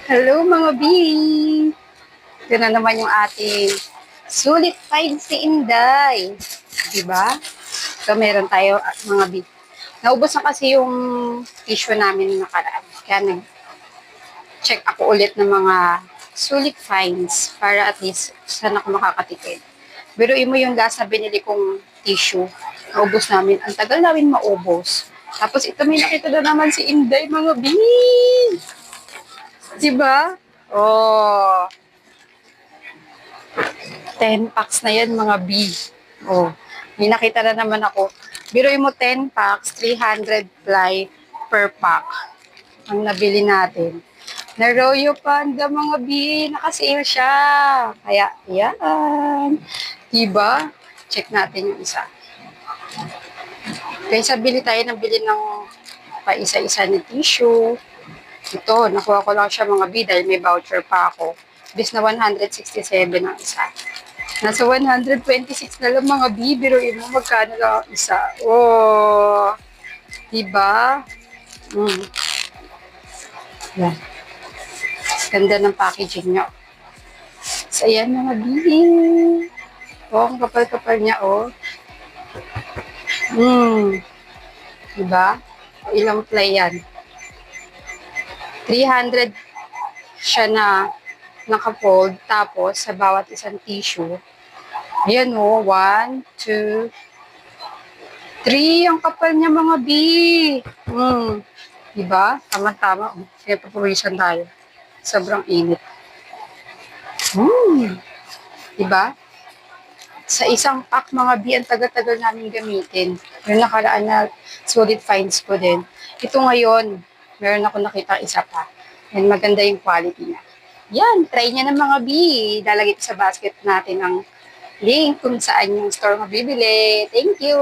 Hello mga B! Ito na naman yung ating sulit find si Inday. Diba? So meron tayo mga B. Naubos na kasi yung tissue namin nakaraan. Kaya nag-check ako ulit ng mga sulit finds para at least saan ako makakatipid. Biruin mo yung last na binili kong tissue. Naubos namin. Ang tagal namin maubos. Tapos ito may nakita na naman si Inday mga B! Diba? Oh, 10 packs na yan, mga B. Oh, may nakita na naman ako. Biruin mo 10 packs, 300 ply per pack ang nabili natin. Na Royo Panda, mga B, nakasale siya. Kaya, yan. Diba? Check natin yung isa. Kaysa bili tayo ng bili ng pa isa-isa na tissue. Ito, nakuha ko lang siya mga B dahil may voucher pa ako. Bis na 167 ang isa. Nasa 126 na lang mga B. Biruin mo magkano lang ang isa. Oh, diba? Yan. Ganda ng packaging niya. So, ayan mga B. Oh, ang kapal-kapal niya, oh. Diba? Ilang ply yan? 300 siya na naka-fold. Tapos, sa bawat isang tissue, ayan o, 1, 2, 3. Ang kapal niya mga B. Diba? Tama-tama. Kaya papawisan tayo. Sobrang init. Diba? Sa isang pack mga B, ang tagal-tagal namin gamitin. Yung nakaraan na solid finds ko din. Ito ngayon, meron ako nakita isa pa. And maganda yung quality niya. Yan, try niya ng mga B. Lalagay sa basket natin ang link kung saan yung store mabibili. Thank you!